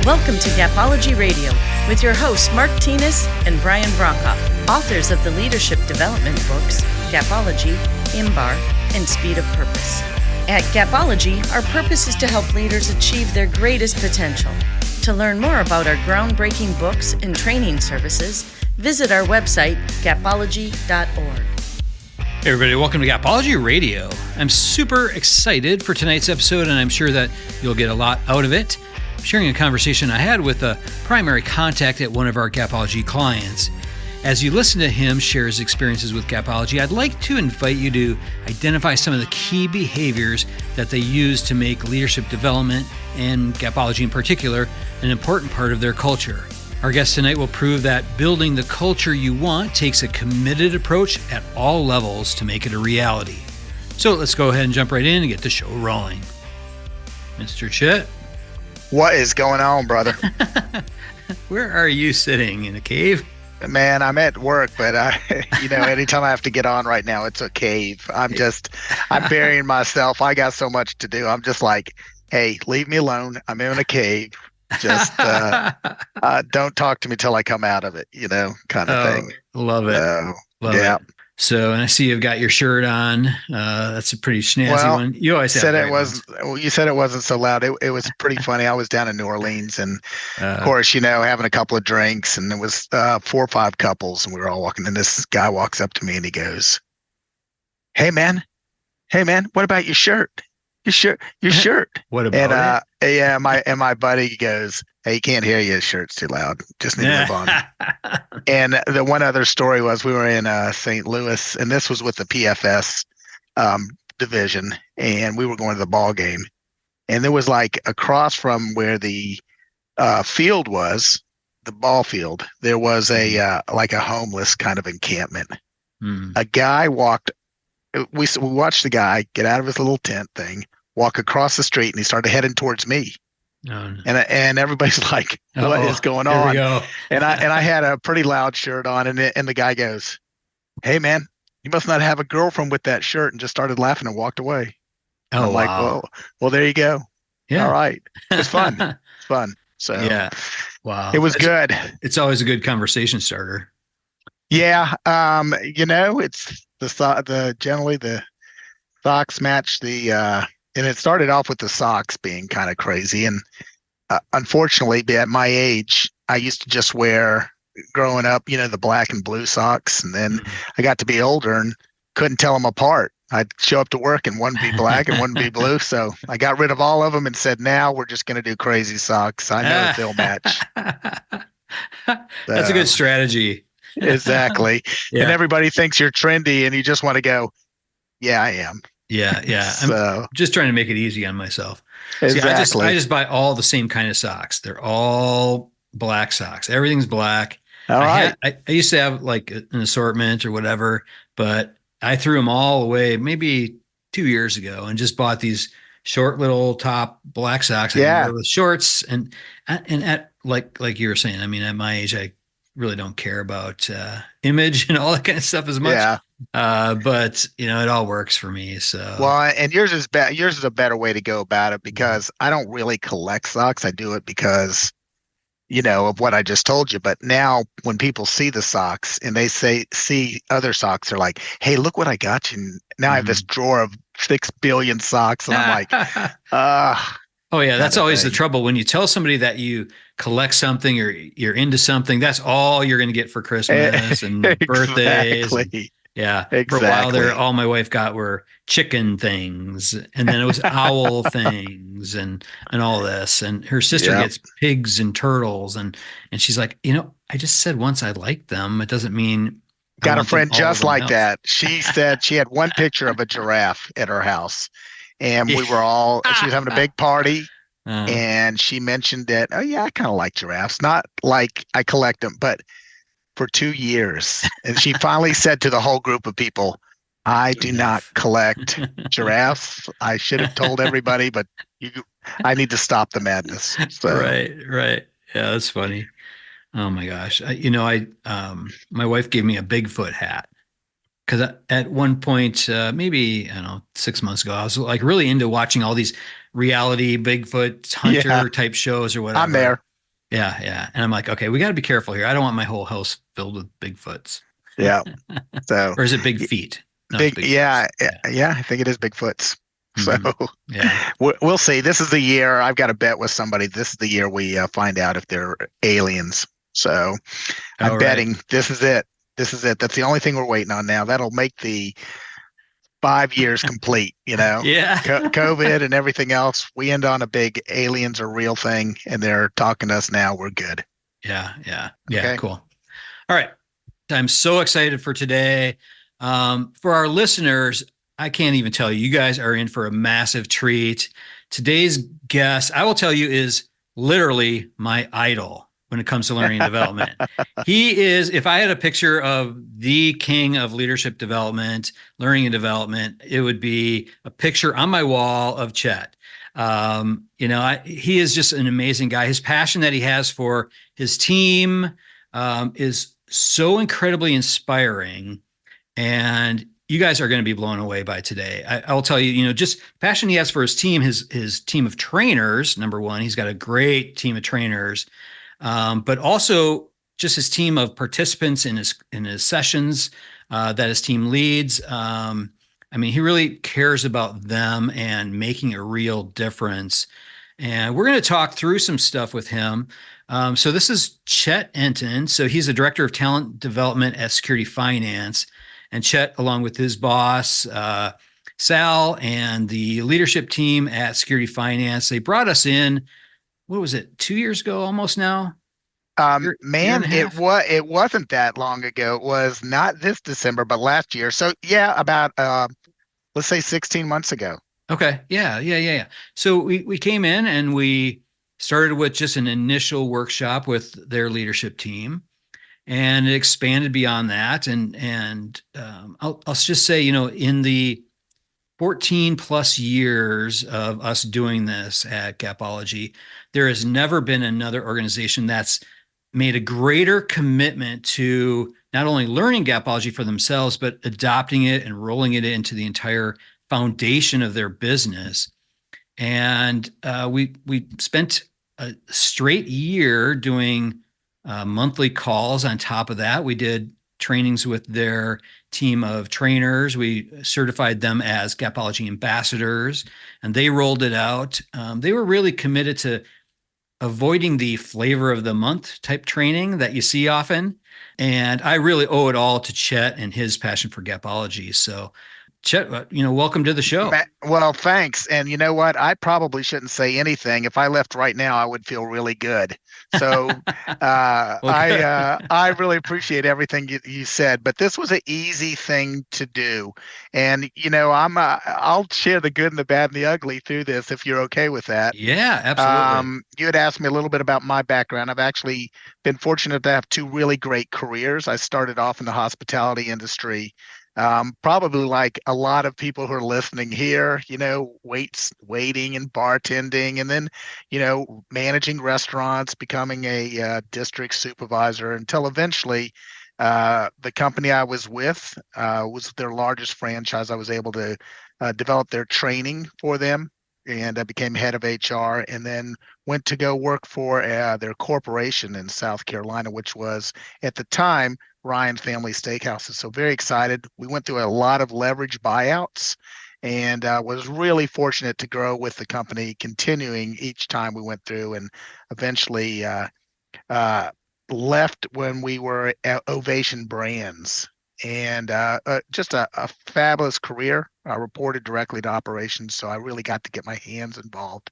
Welcome to Gapology Radio with your hosts Mark Tinas and Brian Brokoff, authors of the leadership development books Gapology, IMBAR, and Speed of Purpose. At Gapology, our purpose is to help leaders achieve their greatest potential. To learn more about our groundbreaking books and training services, visit our website, gapology.org. Hey everybody, welcome to Gapology Radio. I'm super excited for tonight's episode, and I'm sure that you'll get a lot out of it. I'm sharing a conversation I had with a primary contact at one of our Gapology clients. As you listen to him share his experiences with Gapology, I'd like to invite you to identify some of the key behaviors that they use to make leadership development, and Gapology in particular, an important part of their culture. Our guest tonight will prove that building the culture you want takes a committed approach at all levels to make it a reality. So let's go ahead and jump right in and get the show rolling. Mr. Chet. What is going on, brother? Where are you sitting? In a cave? Man, I'm at work, but anytime I have to get on right now, it's a cave. I'm burying myself. I got so much to do. I'm just like, hey, leave me alone. I'm in a cave. Just don't talk to me till I come out of it, kind of thing. Love it. Love it. So, and I see you've got your shirt on. That's a pretty snazzy one. You always said it wasn't. Well, you said it wasn't so loud. It was pretty funny. I was down in New Orleans, and of course, having a couple of drinks, and there was 4 or 5 couples, and we were all walking. And this guy walks up to me, and he goes, "Hey man, what about your shirt? Your shirt. What about it?" Yeah, my buddy goes, "Hey, you can't hear you. His shirt's too loud. Just need to move on." And the one other story was we were in St. Louis, and this was with the PFS division, and we were going to the ball game, and there was like across from where the field was, the ball field, there was a like a homeless kind of encampment. A guy walked. We watched the guy get out of his little tent thing, walk across the street, and he started heading towards me. Oh, no. And everybody's like, "What is going on?" We go. and I had a pretty loud shirt on, and the guy goes, "Hey man, you must not have a girlfriend with that shirt," and just started laughing and walked away. Oh, I'm like, well, there you go. Yeah. All right, it's fun. It's fun. So yeah, wow, it was good. It's always a good conversation starter. Yeah, it's generally the socks match the. And it started off with the socks being kind of crazy. And unfortunately, at my age, I used to just wear, growing up, the black and blue socks. And then I got to be older and couldn't tell them apart. I'd show up to work and one would be black and one would be blue. So I got rid of all of them and said, now we're just going to do crazy socks. I know if they'll match. That's a good strategy. Exactly. Yeah. And everybody thinks you're trendy and you just want to go, yeah, I am. Yeah. I'm just trying to make it easy on myself. Exactly. See, I just buy all the same kind of socks. They're all black socks. Everything's black. All right. I used to have like an assortment or whatever, but I threw them all away maybe 2 years ago and just bought these short little top black socks. I can wear with shorts and at like you were saying, I mean, at my age, I really don't care about image and all that kind of stuff as much. Yeah. But it all works for me. So well, and yours is a better way to go about it, because I don't really collect socks. I do it because, of what I just told you. But now when people see the socks and they see other socks, they're like, "Hey, look what I got you." And now I have this drawer of 6 billion socks, and I'm like, oh yeah, that's always the trouble when you tell somebody that you collect something or you're into something. That's all you're going to get for Christmas and birthdays. Yeah. Exactly. For a while there, all my wife got were chicken things, and then it was owl things and all this. And her sister gets pigs and turtles. And she's like, I just said once I liked them. It doesn't mean got a friend just like that. She said she had one picture of a giraffe at her house, and she was having a big party. And she mentioned that, oh yeah, I kind of like giraffes. Not like I collect them, but for 2 years. And she finally said to the whole group of people, "I do not collect giraffes. I should have told everybody, but I need to stop the madness." So. Right. Yeah, that's funny. Oh my gosh. My wife gave me a Bigfoot hat. Because at one point, maybe, 6 months ago, I was like really into watching all these reality Bigfoot hunter type shows or whatever. I'm there. Yeah, yeah. And I'm like, okay, we got to be careful here. I don't want my whole house filled with Bigfoots. Yeah. So Or is it big feet? No, it's big, Bigfoots. yeah, Yeah. yeah. I think it is Bigfoot's. So Hmm. Yeah. we'll see. This is the year. I've got a bet with somebody. This is the year we find out if they're aliens. So I'm Oh, right. betting this is it. This is it. That's the only thing we're waiting on now. That'll make the 5 years complete. Yeah. COVID and everything else. We end on a big aliens are real thing, and they're talking to us now. We're good. Yeah. Yeah. Yeah. Okay. Cool. All right. I'm so excited for today. For our listeners, I can't even tell you, you guys are in for a massive treat. Today's guest, I will tell you, is literally my idol when it comes to learning and development. He is, if I had a picture of the king of leadership development, learning and development, it would be a picture on my wall of Chet. He is just an amazing guy. His passion that he has for his team is so incredibly inspiring, and you guys are going to be blown away by today. I will tell you, just passion he has for his team, his team of trainers. Number one, he's got a great team of trainers, but also just his team of participants in his sessions that his team leads. He really cares about them and making a real difference. And we're going to talk through some stuff with him. So this is Chet Enten. So he's the director of talent development at Security Finance. And Chet, along with his boss, Sal, and the leadership team at Security Finance, they brought us in, what was it, 2 years ago almost now? Year and Man, a it half? was it wasn't that long ago. It was not this December, but last year. So yeah, about let's say 16 months ago. Okay. Yeah. Yeah. Yeah. Yeah. So we came in and we started with just an initial workshop with their leadership team, and it expanded beyond that. And I'll just say, in the 14 plus years of us doing this at Gapology, there has never been another organization that's made a greater commitment to not only learning Gapology for themselves, but adopting it and rolling it into the entire foundation of their business. And we spent a straight year doing monthly calls. On top of that, we did trainings with their team of trainers. We certified them as Gapology ambassadors, and they rolled it out. They were really committed to avoiding the flavor of the month type training that you see often. And I really owe it all to Chet and his passion for Gapology. So, Chet, welcome to the show. Well, thanks. And you know what? I probably shouldn't say anything. If I left right now, I would feel really good. So Well, good. I really appreciate everything you said. But this was an easy thing to do, and I'll share the good and the bad and the ugly through this if you're okay with that. Yeah, absolutely. You had asked me a little bit about my background. I've actually been fortunate to have two really great careers. I started off in the hospitality industry, probably like a lot of people who are listening here, waiting and bartending, and then, managing restaurants, becoming a district supervisor until eventually the company I was with was their largest franchise. I was able to develop their training for them. And I became head of HR, and then went to go work for their corporation in South Carolina, which was at the time Ryan Family Steakhouses. So very excited. We went through a lot of leverage buyouts, and was really fortunate to grow with the company, continuing each time we went through, and eventually left when we were at Ovation Brands. And just a fabulous career. I reported directly to operations, so I really got to get my hands involved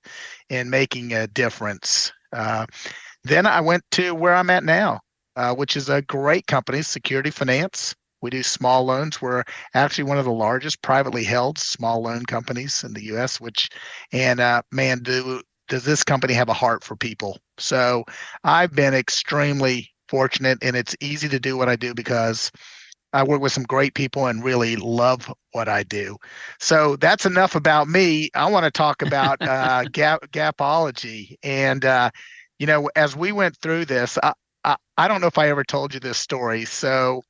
in making a difference. Then I went to where I'm at now, which is a great company, Security Finance. We do small loans. We're actually one of the largest privately held small loan companies in the U.S. And man, does this company have a heart for people? So I've been extremely fortunate, and it's easy to do what I do because I work with some great people and really love what I do. So that's enough about me. I want to talk about Gapology. And, as we went through this, I don't know if I ever told you this story. So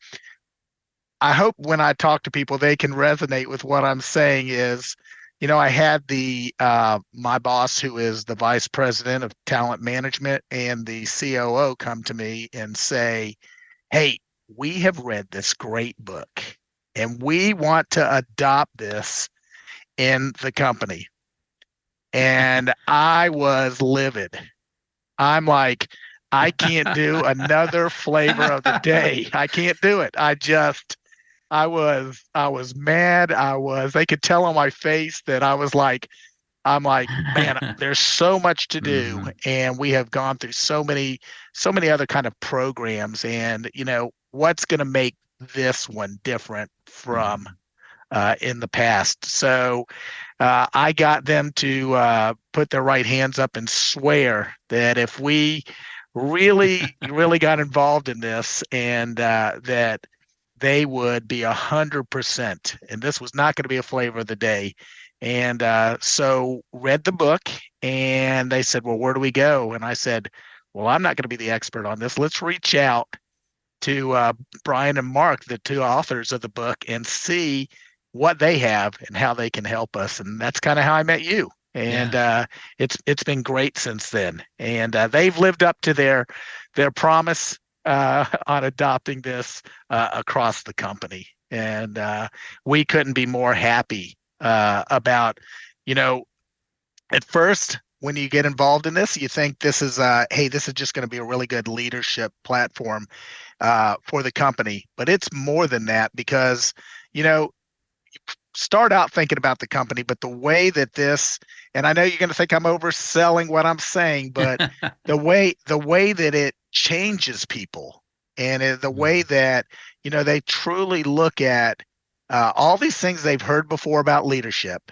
I hope when I talk to people, they can resonate with what I'm saying is I had the my boss, who is the vice president of talent management, and the COO come to me and say, "Hey, we have read this great book, and we want to adopt this in the company." And I was livid. I'm like, I can't do another flavor of the day. I can't do it. I was mad. They could tell on my face that I'm like, man, there's so much to do, Mhm. and we have gone through so many other kind of programs, and what's going to make this one different from Mhm. in the past. So I got them to put their right hands up and swear that if we really got involved in this, and that they would be 100%, and this was not going to be a flavor of the day. And so read the book, and they said, "Well, where do we go?" And I said, "Well, I'm not going to be the expert on this. Let's reach out to Brian and Mark, the two authors of the book, and see what they have and how they can help us." And that's kind of how I met you. And Yeah. it's been great since then. And they've lived up to their promise on adopting this across the company. And we couldn't be more happy about, you know, at first, when you get involved in this, you think this is hey, this is just going to be a really good leadership platform for the company. But it's more than that, because you know start out thinking about the company, but the way that this, and I know you're going to think I'm overselling what I'm saying, but the way that it changes people, and the way Mhm. that they truly look at all these things they've heard before about leadership,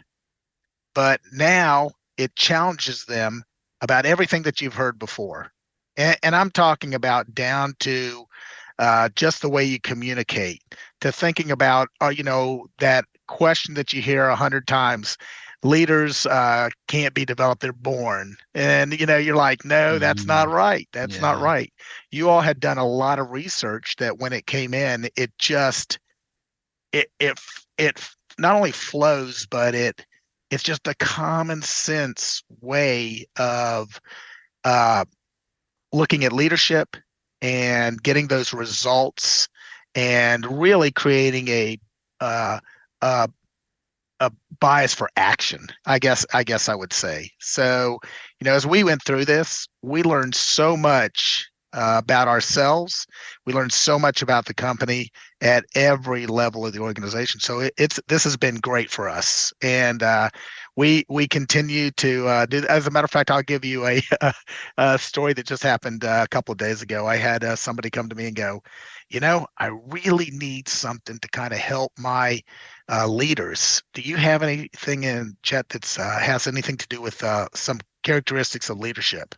but now it challenges them about everything that you've heard before. And I'm talking about down to just the way you communicate, to thinking about, that question that you hear 100 times: leaders can't be developed, they're born. And, you're like, no, that's not Mhm. right. That's not Yeah. right. You all had done a lot of research that when it came in, it just, it not only flows, but it's just a common sense way of uh, looking at leadership and getting those results, and really creating uh, a a bias for action. I guess I would say. So, as we went through this, we learned so much about ourselves. We learned so much about the company at every level of the organization. So this has been great for us, and we continue to do. As a matter of fact, I'll give you a story that just happened a couple of days ago. I had somebody come to me and go, I really need something to kind of help my leaders. Do you have anything in Chet that's has anything to do with some characteristics of leadership?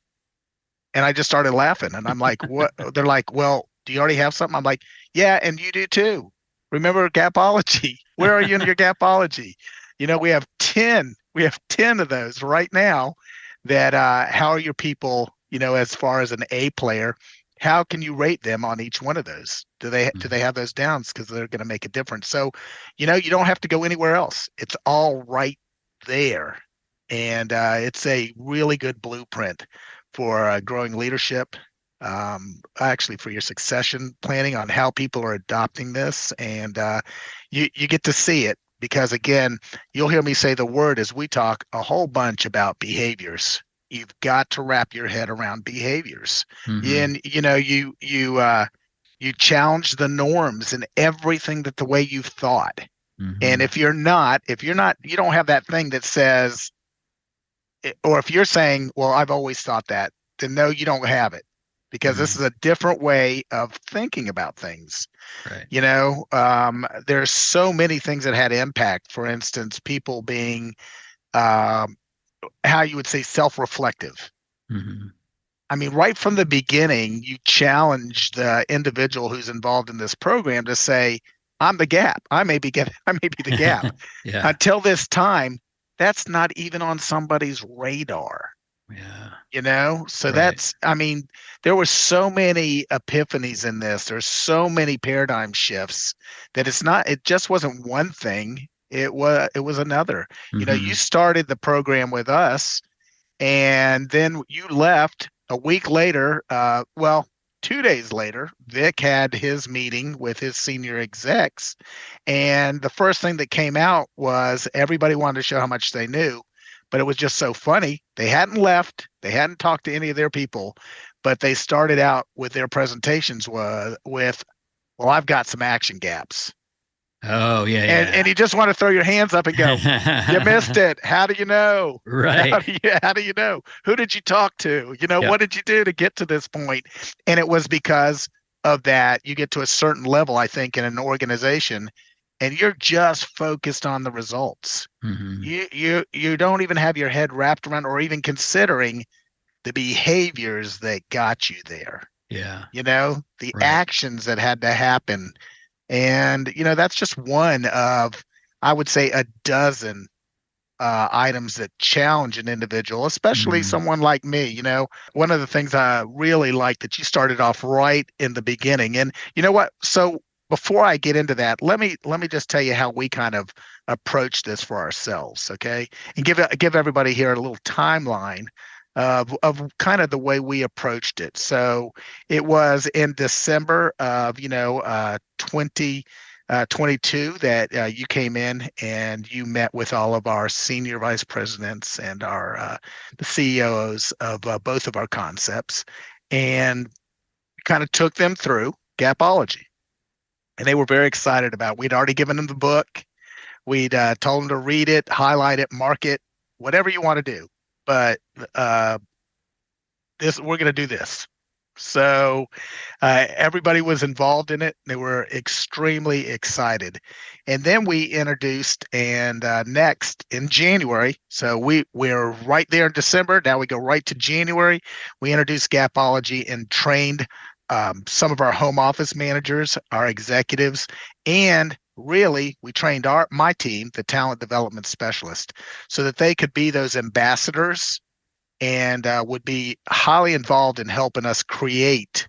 And I just started laughing, and I'm like, "What?" They're like, "Well, do you already have something?" I'm like, "Yeah, and you do too. Remember Gapology? Where are you in your Gapology? We have 10. We have 10 of those right now. That how are your people? As far as an A player, how can you rate them on each one of those? Do they Mhm. have those downs, because they're going to make a difference? So, you don't have to go anywhere else. It's all right there, and it's a really good blueprint for growing leadership. Actually, for your succession planning on how people are adopting this, and you get to see it, because again, you'll hear me say the word as we talk a whole bunch about behaviors. You've got to wrap your head around behaviors. Mhm. And you challenge the norms and everything that the way you've thought. And Mhm. if you're not, you don't have that thing that says, or if you're saying, well, I've always thought that, then no, you don't have it, because this Mhm. is a different way of thinking about things. Right. There's so many things that had impact. For instance, people being, um, how you would say, self-reflective. Mhm. I mean, right from the beginning, you challenge the individual who's involved in this program to say, "I'm the gap. I may be the gap." Yeah. Until this time, that's not even on somebody's radar. Yeah. So Right. I mean, there were so many epiphanies in this. There's so many paradigm shifts that it just wasn't one thing. it was another. Mm-hmm. You started the program with us, and then you left a week later. Well, 2 days later, Vic had his meeting with his senior execs, and the first thing that came out was everybody wanted to show how much they knew, but it was just so funny. They hadn't left, they hadn't talked to any of their people, but they started out with their presentations with, well, I've got some action gaps. Oh, And you just want to throw your hands up and go, you missed yeah. it. How do you know? Right. How do you know? Who did you talk to? Yep. What did you do to get to this point? And it was because of that. You get to a certain level, I think, in an organization, and you're just focused on the results. Mm-hmm. You don't even have your head wrapped around or even considering the behaviors that got you there. Yeah. The Right. actions that had to happen. And, that's just one of, I would say, a dozen items that challenge an individual, especially Mm-hmm. someone like me. One of the things I really like that you started off right in the beginning. And you know what? So before I get into that, let me just tell you how we kind of approach this for ourselves, okay? And give everybody here a little timeline of kind of the way we approached it. So it was in December of 2022 that you came in and you met with all of our senior vice presidents and our the CEOs of both of our concepts, and kind of took them through Gapology. And they were very excited about it. We'd already given them the book. We'd told them to read it, highlight it, mark it, whatever you want to do. But we're going to do this. So everybody was involved in it. They were extremely excited. And then we introduced, and next in January, so we're right there in December. Now we go right to January. We introduced Gapology and trained some of our home office managers, our executives, and really we trained my team, the talent development specialist, so that they could be those ambassadors and would be highly involved in helping us create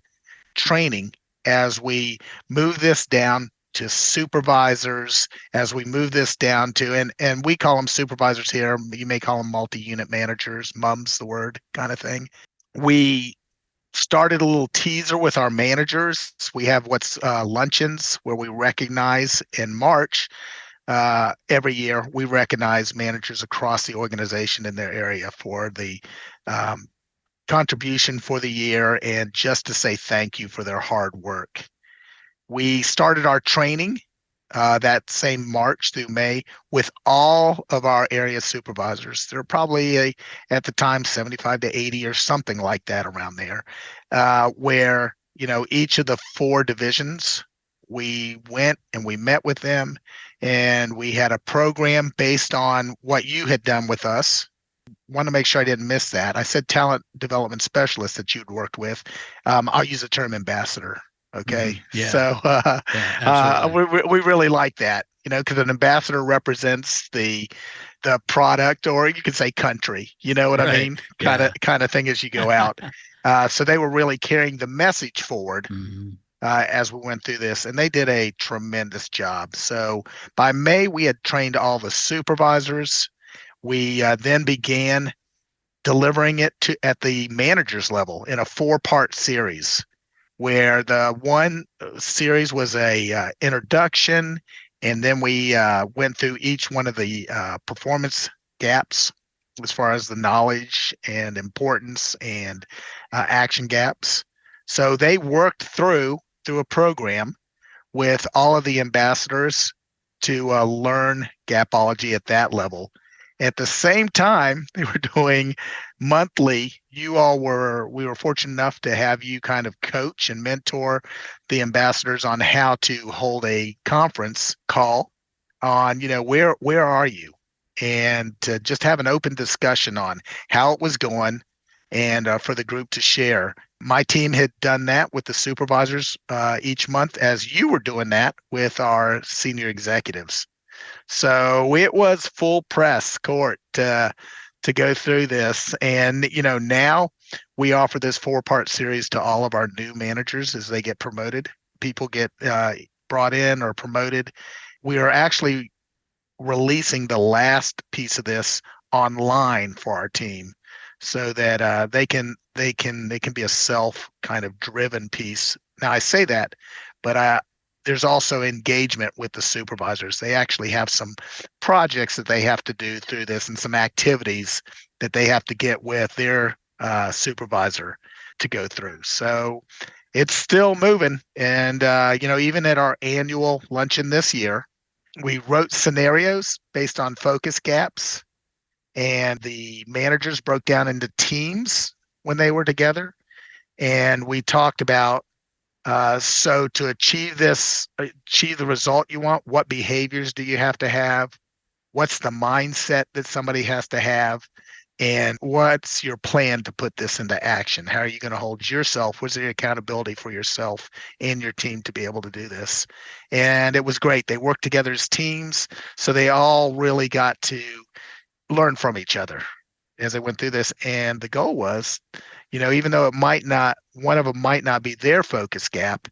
training as we move this down to supervisors, as we move this down to, and we call them supervisors here. You may call them multi-unit managers, mum's the word kind of thing. We started a little teaser with our managers. We have what's luncheons where we recognize in March. Every year, we recognize managers across the organization in their area for the contribution for the year and just to say thank you for their hard work. We started our training that same March through May with all of our area supervisors. There are probably at the time 75 to 80 or something like that around there, where each of the 4 divisions, we went and we met with them, and we had a program based on what you had done with us. Want to make sure I didn't miss that. I said talent development specialist that you'd worked with. I'll use the term ambassador. Okay. Mm-hmm. Yeah. So we really like that, because an ambassador represents the product, or you could say country, you know what I mean? Kind of thing as you go out. So they were really carrying the message forward. Mm-hmm. As we went through this, and they did a tremendous job. So by May, we had trained all the supervisors. We then began delivering it at the manager's level in a 4-part series, where the one series was a introduction, and then we went through each one of the performance gaps as far as the knowledge and importance and action gaps. So they worked through a program with all of the ambassadors to learn Gapology at that level. At the same time, they were doing monthly. We were fortunate enough to have you kind of coach and mentor the ambassadors on how to hold a conference call on, where are you? And to just have an open discussion on how it was going, and for the group to share. My team had done that with the supervisors each month, as you were doing that with our senior executives. So it was full press court to go through this. And, now we offer this 4-part series to all of our new managers as they get promoted. People get brought in or promoted. We are actually releasing the last piece of this online for our team, so that they can be a self kind of driven piece. Now I say that, but there's also engagement with the supervisors. They actually have some projects that they have to do through this, and some activities that they have to get with their supervisor to go through. So it's still moving. And even at our annual luncheon this year, we wrote scenarios based on focus gaps, and the managers broke down into teams when they were together. And we talked about, so to achieve the result you want, what behaviors do you have to have? What's the mindset that somebody has to have? And what's your plan to put this into action? How are you going to hold yourself? What's the accountability for yourself and your team to be able to do this? And it was great. They worked together as teams, so they all really got to learn from each other as they went through this. And the goal was, even though one of them might not be their focus gap,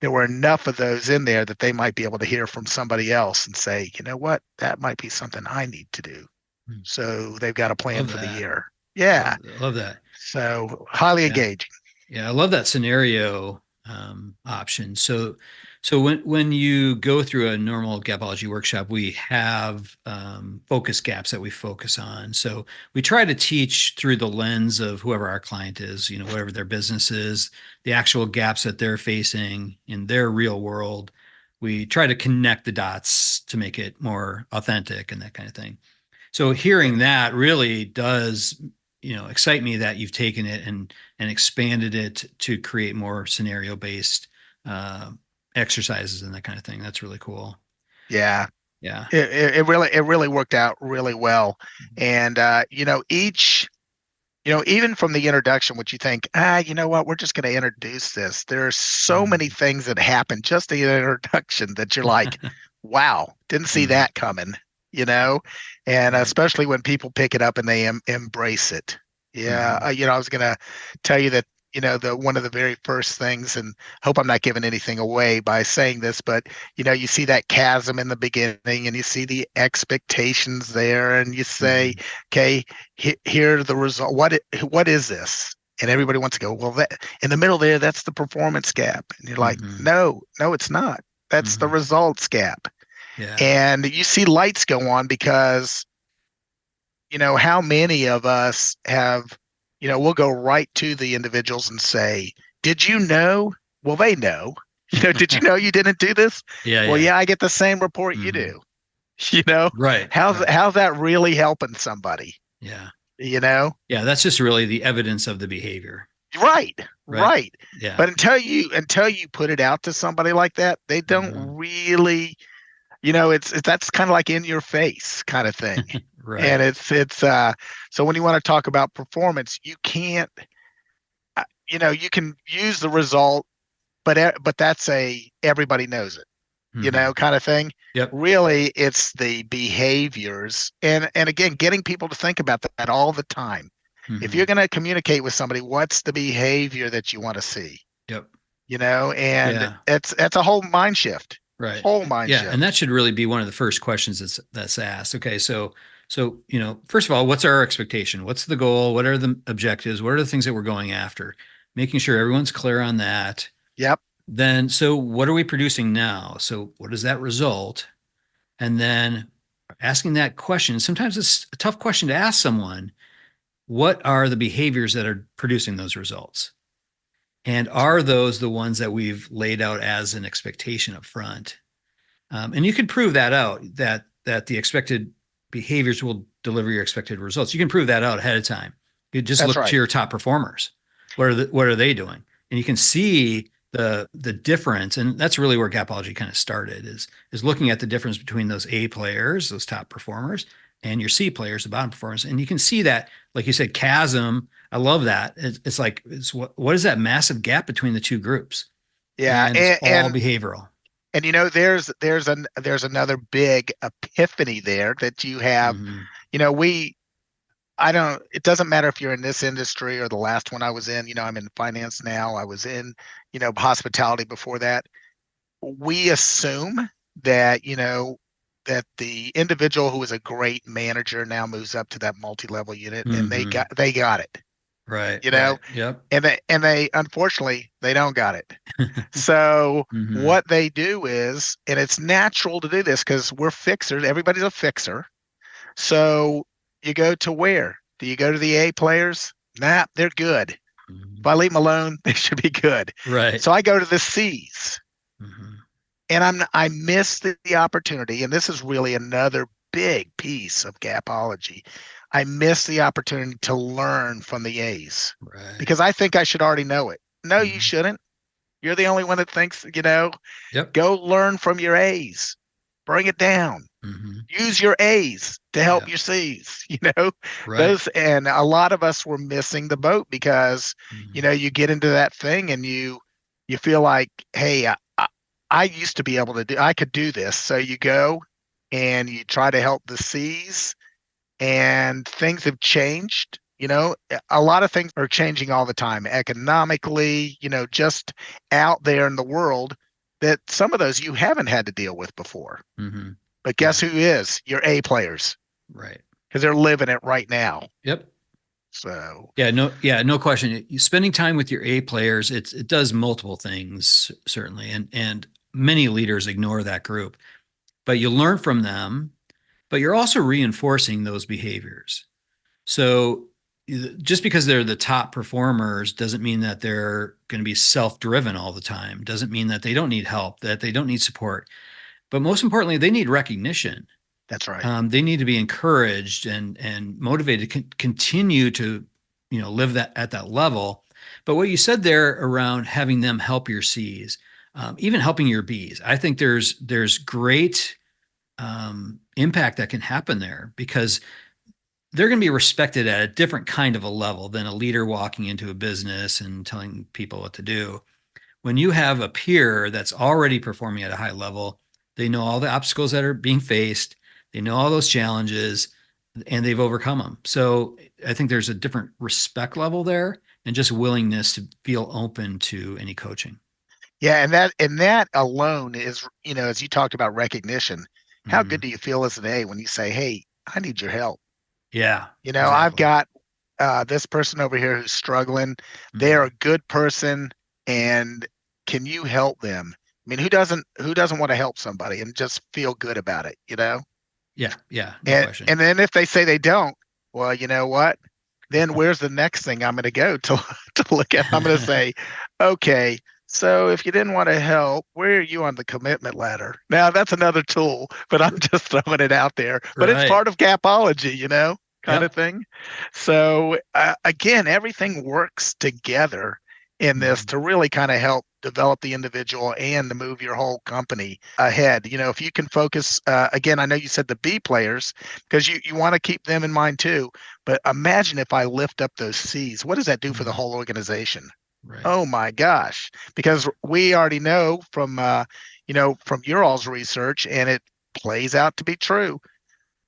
there were enough of those in there that they might be able to hear from somebody else and say, you know what, that might be something I need to do. So they've got a plan for the year. Yeah. Love that. So highly engaging. Yeah, I love that scenario option. So when you go through a normal Gapology workshop, we have focus gaps that we focus on. So we try to teach through the lens of whoever our client is, whatever their business is, the actual gaps that they're facing in their real world. We try to connect the dots to make it more authentic and that kind of thing. So hearing that really does, excite me that you've taken it and expanded it to create more scenario-based exercises and that kind of thing. That's really cool. Yeah. Yeah. It really worked out really well. And even from the introduction, what you think, you know what, we're just going to introduce this. There are so many things that happen just in the introduction that you're like, wow, didn't see that coming. And especially when people pick it up and they embrace it. Yeah. I was going to tell you that, one of the very first things, and hope I'm not giving anything away by saying this, but, you see that chasm in the beginning and you see the expectations there and you say, okay, here are the result. What is this? And everybody wants to go, well, that in the middle there, that's the performance gap. And you're like, no, it's not. That's the results gap. Yeah. And you see lights go on because, how many of us have, we'll go right to the individuals and say, did you know? Well, they know. Did you know you didn't do this? Yeah. Well, yeah, I get the same report you do. Right. How's that really helping somebody? Yeah. Yeah, that's just really the evidence of the behavior. Right. Yeah. But until you put it out to somebody like that, they don't really, that's kind of like in your face kind of thing. Right. And it's so when you want to talk about performance, you can't, you can use the result, but that's everybody knows it, kind of thing. Yep. Really, it's the behaviors, and again, getting people to think about that all the time. If you're going to communicate with somebody, what's the behavior that you want to see? Yep. And that's a whole mind shift. Right. Whole mind shift. And that should really be one of the first questions that's asked. Okay, so first of all, what's our expectation? What's the goal? What are the objectives? What are the things that we're going after? Making sure everyone's clear on that. Yep. Then, so what are we producing now? So what does that result? And then asking that question. Sometimes it's a tough question to ask someone. What are the behaviors that are producing those results? And are those the ones that we've laid out as an expectation up front? And you can prove that out, that the expected behaviors will deliver your expected results. You can prove that out ahead of time. You just look to your top performers. What are they doing? And you can see the difference. And that's really where Gapology kind of started, is looking at the difference between those A players, those top performers, and your C players, the bottom performers. And you can see that, like you said, chasm. I love that. It's what is that massive gap between the two groups? Yeah. And it's all behavioral. And there's another big epiphany there that you have. It doesn't matter if you're in this industry or the last one I was in. I'm in finance now. I was in, hospitality before that. We assume that, that the individual who is a great manager now moves up to that multi-level unit, and they Mm-hmm. got it, Right. you know, Right. Yep. and they unfortunately they don't got it. So Mm-hmm. what they do is, and it's natural to do this because we're fixers. Everybody's a fixer. So you go to where? Do you go to the A players? Nah, they're good. If Mm-hmm. I leave them alone, they should be good. Right. So I go to the C's, Mm-hmm. and I miss the opportunity. And this is really another big piece of Gapology. I miss the opportunity to learn from the A's Right. because I think I should already know it. No, you Mm-hmm. shouldn't. You're the only one that thinks, Yep. go learn from your A's, bring it down, Mm-hmm. use your A's to help Yep. your C's, Right. those. And a lot of us were missing the boat because, Mm-hmm. you get into that thing and you feel like, hey, I used to be able to I could do this. So you go and you try to help the C's, and things have changed. A lot of things are changing all the time economically, just out there in the world, that some of those you haven't had to deal with before. Mm-hmm. But guess Yeah. who is? Your A players, Right. because they're living it right now. Yep. So, Yeah, no question. Spending time with your A players, it does multiple things, certainly. And many leaders ignore that group. But you learn from them, but you're also reinforcing those behaviors. So just because they're the top performers doesn't mean that they're going to be self-driven all the time. Doesn't mean that they don't need help, that they don't need support. But most importantly, they need recognition. that's right. They need to be encouraged and motivated to continue to, live that at that level. But what you said there around having them help your C's, even helping your B's, I think there's great impact that can happen there because they're going to be respected at a different kind of a level than a leader walking into a business and telling people what to do. When you have a peer that's already performing at a high level, they know all the obstacles that are being faced, they know all those challenges, and they've overcome them. So I think there's a different respect level there and just willingness to feel open to any coaching. Yeah, and that alone is, as you talked about recognition, how Mm-hmm. good do you feel as an A when you say, "Hey, I need your help." Yeah, I've exactly. got this person over here who's struggling. They're Mm-hmm. a good person, and can you help them? I mean, who doesn't want to help somebody and just feel good about it? Yeah, no And question. and then if they say they don't, well, you know what? Then where's the next thing I'm going to go to to look at? I'm going to say, okay, so if you didn't want to help, where are you on the commitment ladder? Now that's another tool, but I'm just throwing it out there. But it's Right. part of Gapology, kind of Yep. thing. So again, everything works together in this Mm-hmm. to really kind of help develop the individual and to move your whole company ahead. If you can focus, again, I know you said the B players because you want to keep them in mind too. But imagine if I lift up those C's, what does that do for the Mm-hmm. whole organization? Right. Oh my gosh. Because we already know from your all's research, and it plays out to be true.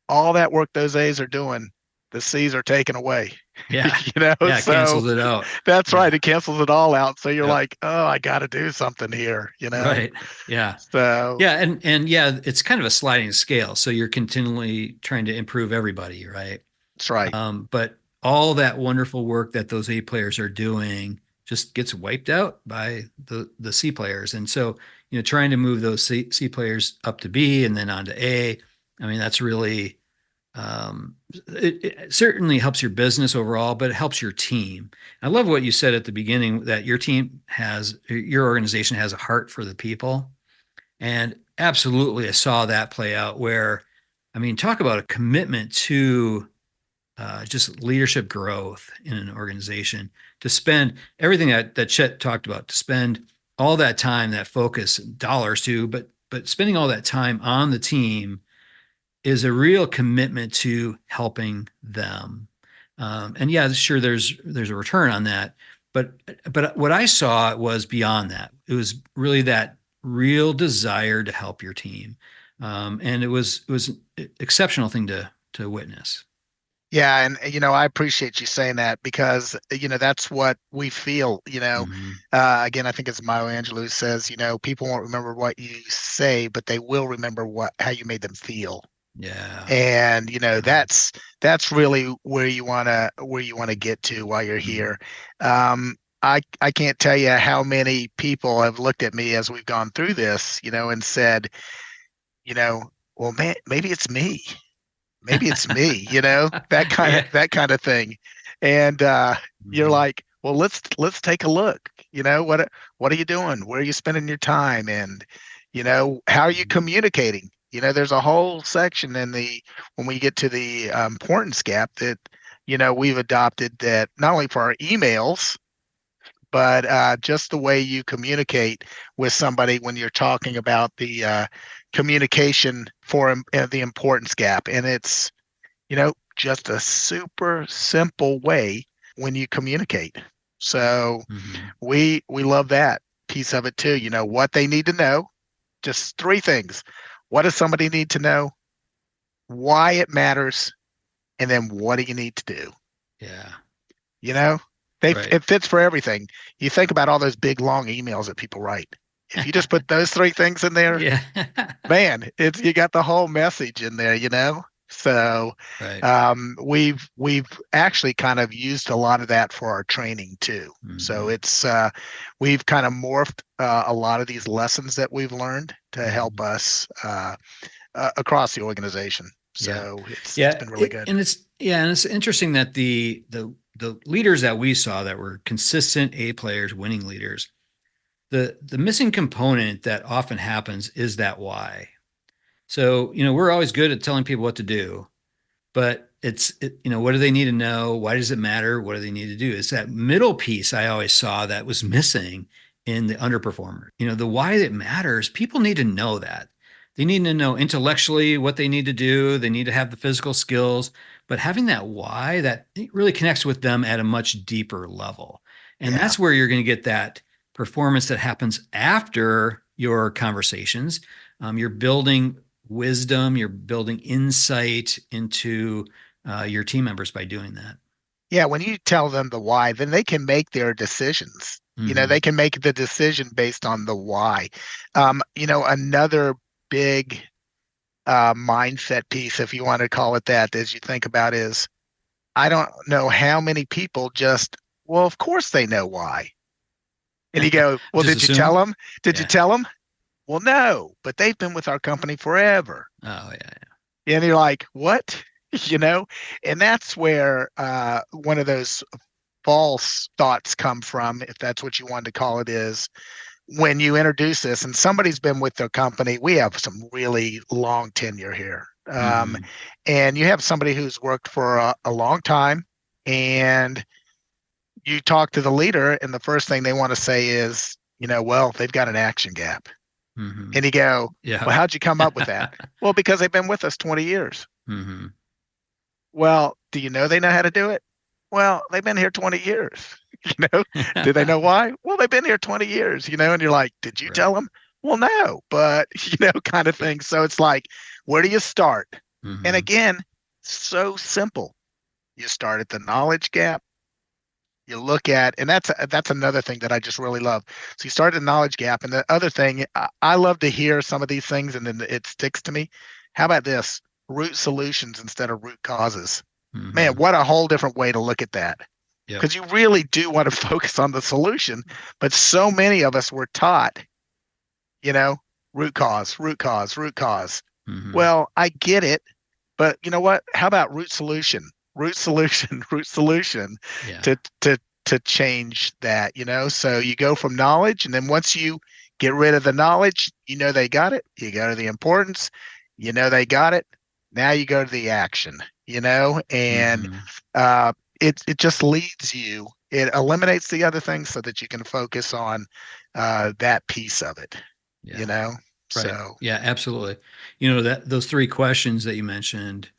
All that work those A's are doing, the C's are taken away. Yeah. Yeah, it So cancels it out. that's right. Yeah. It cancels it all out. So you're Yep. like, oh, I got to do something here. Right. Yeah. So Yeah, and yeah, it's kind of a sliding scale. So you're continually trying to improve everybody, right? that's right. But all that wonderful work that those A players are doing just gets wiped out by the C players. And so, trying to move those C players up to B and then on to A, I mean, that's really it certainly helps your business overall, but it helps your team. I love what you said at the beginning that your organization has a heart for the people. And absolutely, I saw that play out where, I mean, talk about a commitment to just leadership growth in an organization to spend everything that Chet talked about, to spend all that time, that focus, dollars too, but spending all that time on the team is a real commitment to helping them. And yeah, sure, there's a return on that, but what I saw was beyond that. It was really that real desire to help your team, and it was an exceptional thing to witness. Yeah, and I appreciate you saying that because that's what we feel. Hmm. Again, I think it's Maya Angelou who says, people won't remember what you say, but they will remember what how you made them feel. Yeah. And Yeah. that's really where you want to get to while you're Hmm. here. I can't tell you how many people have looked at me as we've gone through this, and said, you know, well, man, maybe it's me, that kind of Yeah. that kind of thing. And you're Hmm. like, well, let's take a look. What are you doing? Where are you spending your time? And how are you communicating? There's a whole section in the when we get to the importance gap that we've adopted that not only for our emails, but just the way you communicate with somebody when you're talking about the communication for the importance gap. And it's just a super simple way when you communicate. So Hmm. we love that piece of it too. What they need to know, just three things. What does somebody need to know? Why it matters, and then what do you need to do? Yeah. You know, Right. it fits for everything. You think about all those big long emails that people write. If you just put those three things in there, Yeah. man, it's you got the whole message in there. So Right. we've actually kind of used a lot of that for our training too. So Hmm. it's we've kind of morphed a lot of these lessons that we've learned to help Hmm. us across the organization. Yeah. So it's Yeah. been really good. And it's interesting that the leaders that we saw that were consistent A players, winning leaders, the missing component that often happens is that why. So, we're always good at telling people what to do, but what do they need to know? Why does it matter? What do they need to do? It's that middle piece I always saw that was missing in the underperformer. The why that matters, people need to know that. They need to know intellectually what they need to do. They need to have the physical skills, but having that why that it really connects with them at a much deeper level. And Yeah. that's where you're going to get that performance that happens after your conversations. You're building wisdom, you're building insight into your team members by doing that. Yeah, when you tell them the why, then they can make their decisions. Hmm. They can make the decision based on the why. Another big mindset piece, if you want to call it that, as you think about is I don't know how many people just, well, of course they know why. And you go, well, Just did you tell assume. them? Did you Yeah. tell them? Well, no, but they've been with our company forever. Oh, yeah. And you're like, what? You know? And that's where one of those false thoughts come from, if that's what you want to call it, is when you introduce this and somebody's been with their company. We have some really long tenure here. Hmm. And you have somebody who's worked for a long time, and you talk to the leader, and the first thing they want to say is, well, they've got an action gap. Hmm. And you go, Yeah. well, how'd you come up with that? Well, because they've been with us 20 years. Hmm. Well, do you know they know how to do it? Well, they've been here 20 years. You know, do they know why? Well, they've been here 20 years, and you're like, did you tell Right. them? Well, no, but, kind of thing. So it's like, where do you start? And Hmm. again, so simple. You start at the knowledge gap. You look at, and that's another thing that I just really love. So you start at the knowledge gap. And the other thing, I love to hear some of these things and then it sticks to me. How about this? Root solutions instead of root causes. Man, Hmm. what a whole different way to look at that, Yep. because you really do want to focus on the solution. But so many of us were taught, you know, root cause, root cause, root cause. Hmm. Well, I get it, but you know what? How about root solution, root solution Yeah. to to change that, So you go from knowledge, and then once you get rid of the knowledge, they got it. You go to the importance, they got it. Now you go to the action, and Hmm. uh, it just leads you. It eliminates the other things so that you can focus on that piece of it, you Yeah. know. Right. So Yeah, absolutely. That those three questions that you mentioned,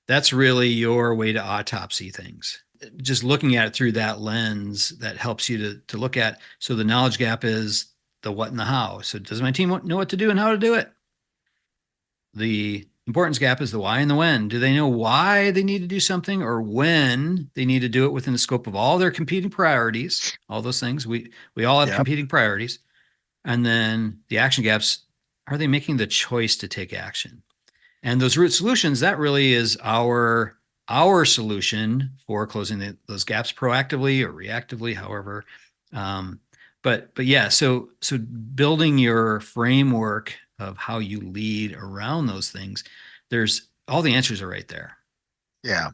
that's really your way to autopsy things. Just looking at it through that lens that helps you to look at. So the knowledge gap is the what and the how. So does my team know what to do and how to do it? The Importance gap is the why and the when. Do they know why they need to do something or when they need to do it within the scope of all their competing priorities? All those things. We all have Yep. competing priorities. And then the action gaps, are they making the choice to take action? And those root solutions, that really is our solution for closing those gaps proactively or reactively, however. But yeah, so building your framework of how you lead around those things, there's all the answers are right there. Yeah.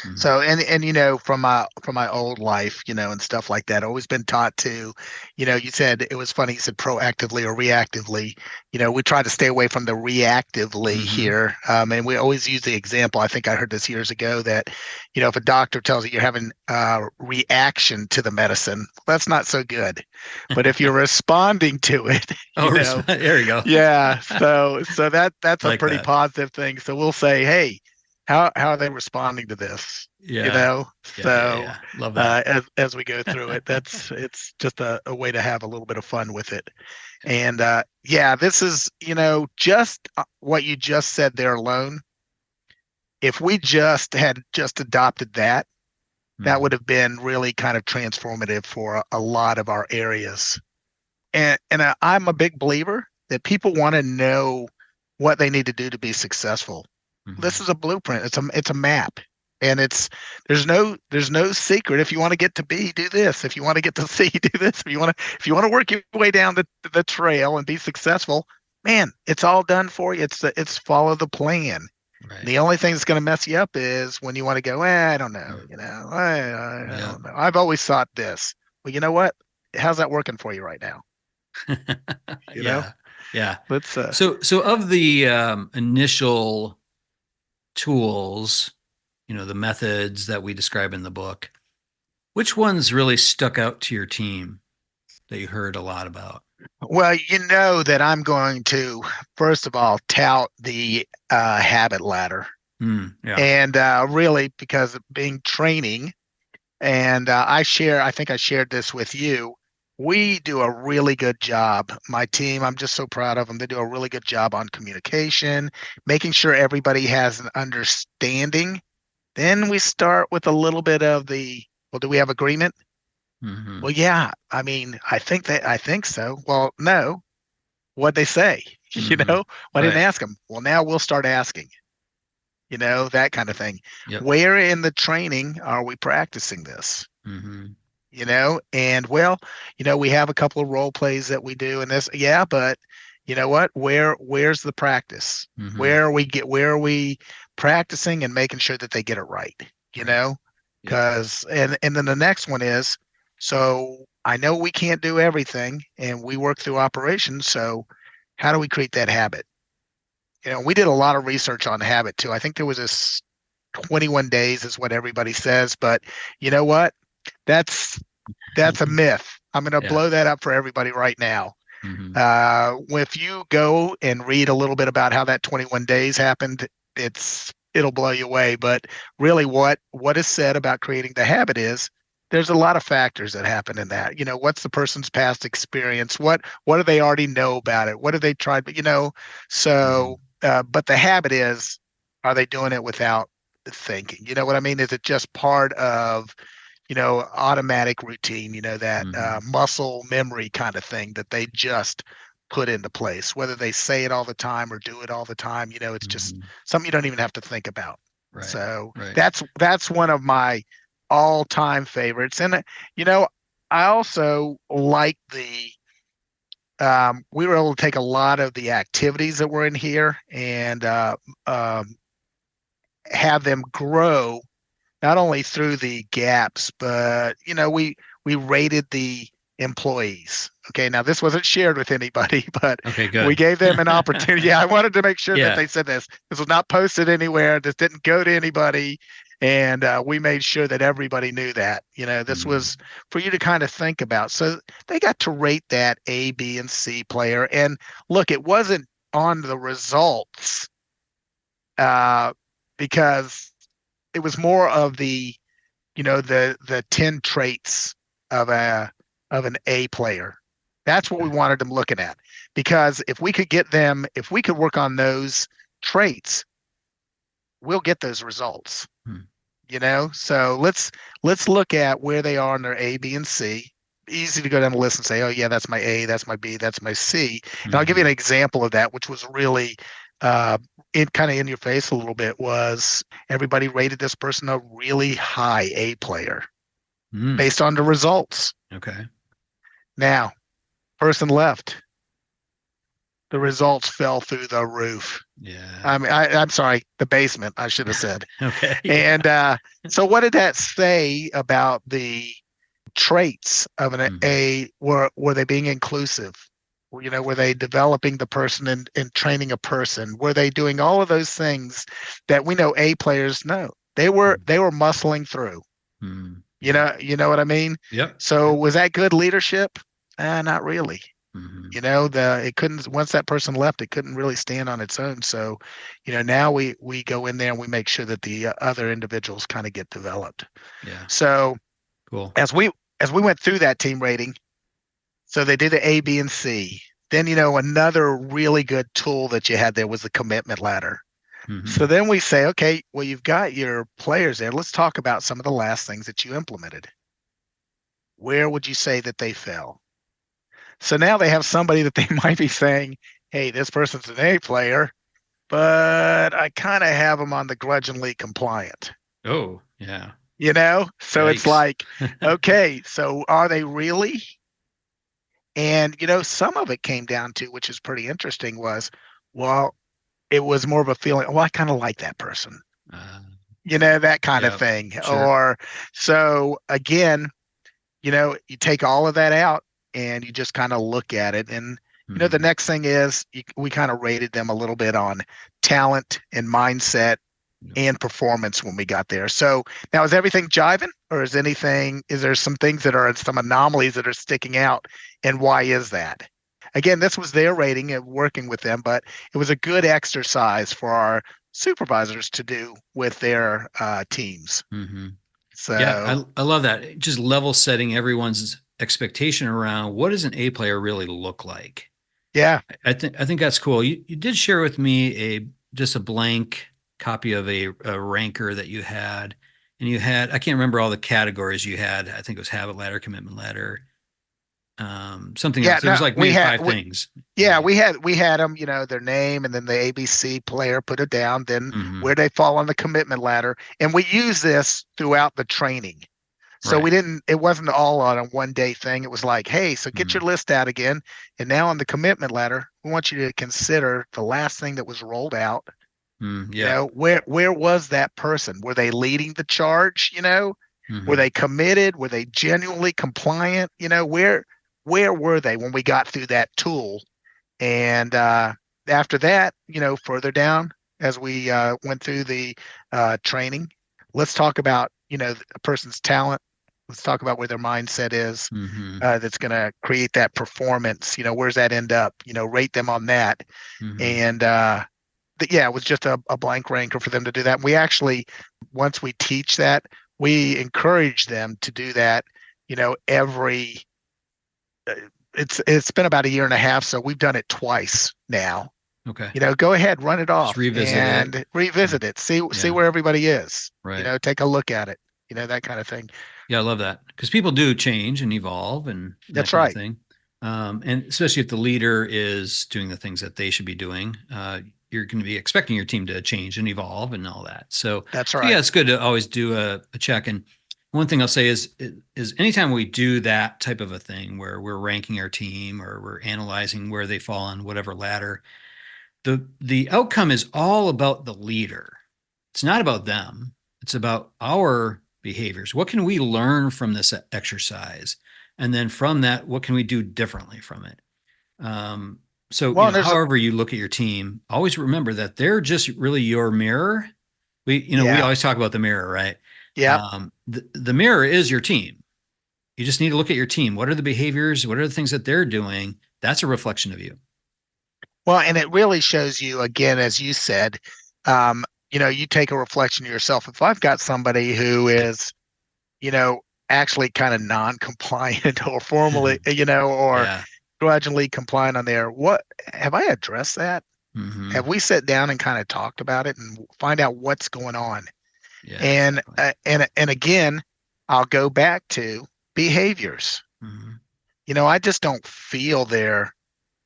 Mhm. So and from my old life, and stuff like that, always been taught to, you said it was funny, you said proactively or reactively. We try to stay away from the reactively here. And we always use the example. I think I heard this years ago that, if a doctor tells you you're having a reaction to the medicine, that's not so good. But if you're responding to it, There you go. yeah. So that's a Like pretty that. positive thing. So we'll say, hey, how are they responding to this? Yeah. So Yeah. Love that. as we go through it, it's just a way to have a little bit of fun with it. And yeah, this is just what you just said there alone. If we had just adopted that, that would have been really kind of transformative for a lot of our areas. And I'm a big believer that people want to know what they need to do to be successful. This is a blueprint. It's a map, and there's no secret. If you want to get to B, do this. If you want to get to C, do this. If you want to work your way down the trail and be successful, man, it's all done for you. It's follow the plan. Right. The only thing that's going to mess you up is when you want to go, I don't know, I don't know. I've always thought this. Well, you know what? How's that working for you right now? Yeah. Let's So of the initial tools, the methods that we describe in the book, which ones really stuck out to your team that you heard a lot about? Well, that I'm going to, first of all, tout the habit ladder. Yeah. And really, because of being training, and I think I shared this with you, we do a really good job. My team, I'm just so proud of them. They do a really good job on communication, making sure everybody has an understanding. Then we start with a little bit of well, do we have agreement? Well, yeah. I mean, I think so. Well, no. What'd they say? Well, I didn't ask them. Well, now we'll start asking. That kind of thing. Yep. Where in the training are we practicing this? And well, we have a couple of role plays that we do in this. Yeah, but you know what? Where's the practice? Where are we practicing and making sure that they get it right? Because and then the next one is, so I know we can't do everything and we work through operations. So how do we create that habit? We did a lot of research on habit too. I think there was this 21 days is what everybody says, but you know what? That's a myth. I'm going to blow that up for everybody right now. If you go and read a little bit about how that 21 days happened, it'll blow you away. But really what is said about creating the habit is there's a lot of factors that happen in that. What's the person's past experience? What do they already know about it? What have they tried? But but the habit is, are they doing it without thinking? You know what I mean? Is it just part of automatic routine, that muscle memory kind of thing that they just put into place, whether they say it all the time or do it all the time, it's just something you don't even have to think about. Right. So that's one of my all-time favorites. And, I also like we were able to take a lot of the activities that were in here and have them grow not only through the gaps, but we rated the employees. Okay, now this wasn't shared with anybody, but we gave them an opportunity. Yeah, I wanted to make sure that they said this. This was not posted anywhere. This didn't go to anybody, and we made sure that everybody knew that. This was for you to kind of think about. So they got to rate that A, B, and C player. And look, it wasn't on the results because it was more of the 10 traits of an A player. That's what we wanted them looking at, because if we could work on those traits, we'll get those results. Hmm. So let's look at where they are in their A, B, and C. Easy to go down the list and say, oh yeah, that's my A, that's my B, that's my C. And I'll give you an example of that, which was really it kind of in your face a little bit. Was everybody rated this person a really high A player based on the results. Okay. Now, person left. The results fell through the roof. Yeah. I mean, I'm sorry, the basement, I should have said. Okay. And so what did that say about the traits of an A? Were they being inclusive? Were they developing the person and training a person? Were they doing all of those things that we know A players know? They were muscling through. You know what I mean? Yep. So was that good leadership? Not really. Mm-hmm. It couldn't, once that person left, it couldn't really stand on its own. So, now we go in there and we make sure that the other individuals kind of get developed. Yeah. So cool. As we went through that team rating, so they did the A, B, and C. Then, another really good tool that you had there was the commitment ladder. So then we say, okay, well, you've got your players there. Let's talk about some of the last things that you implemented. Where would you say that they fell? So now they have somebody that they might be saying, hey, this person's an A player, but I kind of have them on the grudgingly compliant. Oh, yeah. So It's like, okay, so are they really? And, some of it came down to, which is pretty interesting, was, well, it was more of a feeling, well, I kind of like that person, that kind of thing. Sure. Or so again, you take all of that out and you just kind of look at it. And, the next thing is we kind of rated them a little bit on talent and mindset and performance when we got there. So now, is everything jiving, or is there some things that are some anomalies that are sticking out, and why is that? Again, this was their rating and working with them, but it was a good exercise for our supervisors to do with their teams. So yeah, I love that. Just level setting everyone's expectation around what does an A player really look like. Yeah, I think that's cool. You did share with me just a blank copy of a ranker that you had, and you had, I can't remember all the categories you had. I think it was habit ladder, commitment ladder, something else. It was like five things. Yeah, we had them, their name and then the ABC player, put it down, then where they fall on the commitment ladder. And we use this throughout the training. So it wasn't all on a 1 day thing. It was like, hey, so get your list out again. And now on the commitment ladder, we want you to consider the last thing that was rolled out. Where was that person? Were they leading the charge? Were they committed? Were they genuinely compliant? Where were they when we got through that tool? And after that, further down as we went through the training, let's talk about, a person's talent. Let's talk about where their mindset is that's going to create that performance. Where's that end up? Rate them on that. And it was just a blank ranker for them to do that. We actually, once we teach that, we encourage them to do that, every it's been about a year and a half, so we've done it twice now. Okay. Go ahead, run it off, revisit it. See where everybody is. Right. Take a look at it. That kind of thing. Yeah, I love that, because people do change and evolve, and that's right. Thing. And especially if the leader is doing the things that they should be doing, you're going to be expecting your team to change and evolve and all that. So that's right. Yeah, it's good to always do a check. And one thing I'll say is anytime we do that type of a thing where we're ranking our team or we're analyzing where they fall on whatever ladder, the outcome is all about the leader. It's not about them. It's about our behaviors. What can we learn from this exercise? And then from that, what can we do differently from it? However you look at your team, always remember that they're just really your mirror. We always talk about the mirror, right? Yeah. The mirror is your team. You just need to look at your team. What are the behaviors? What are the things that they're doing? That's a reflection of you. Well, and it really shows you, again, as you said, you take a reflection of yourself. If I've got somebody who is, actually kind of non-compliant or formally, or grudgingly compliant on there, what have I addressed that? Mm-hmm. Have we sat down and kind of talked about it and find out what's going on? Yeah, And exactly. and again, I'll go back to behaviors. Mm-hmm. I just don't feel they're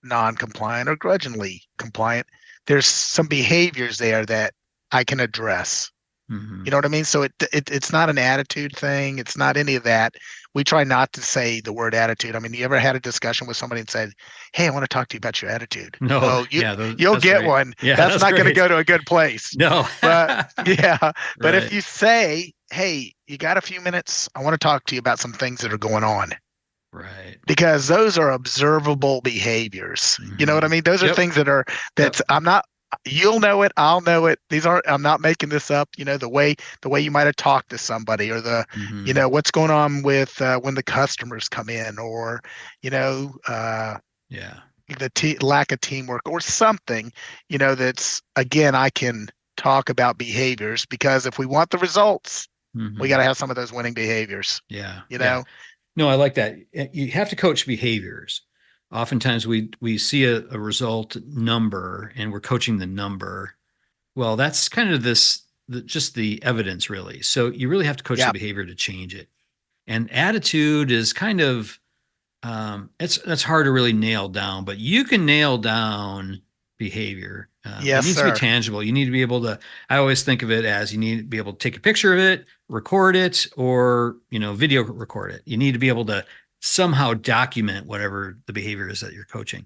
non-compliant or grudgingly compliant. There's some behaviors there that I can address. Mm-hmm. You know what I mean? So it's not an attitude thing. It's not any of that. We try not to say the word attitude. I mean, you ever had a discussion with somebody and said, "Hey, I want to talk to you about your attitude." No, Oh, yeah, you'll that's get great. one. Yeah, That's that's not going to great. go to a good place. No. But yeah, but if Right. you say, "Hey, you got a few minutes? I want to talk to you about some things that are going on," Right. because those are observable behaviors. You know what I Mm-hmm. mean? Those are Yep. things that's Yep. I'm not you'll know it, I'll know it. These aren't I'm not making this up, the way you might have talked to somebody or Mm-hmm. what's going on with when the customers come in or you know Yeah. lack of teamwork or something, that's again I can talk about behaviors because if we want the results, we Mm-hmm. got to have some of those winning behaviors, Yeah. you Yeah. know. No, I like that. You have to coach behaviors. Oftentimes we see a result number and we're coaching the number. Well, that's kind of just the evidence really. So you really have to coach the Yeah. behavior to change it. And attitude is kind of that's hard to really nail down, but you can nail down behavior. It Yes, needs to be sir. tangible. You need to be able to. I always think of it as you need to be able to take a picture of it, record it, or video record it. You need to be able to somehow document whatever the behavior is that you're coaching.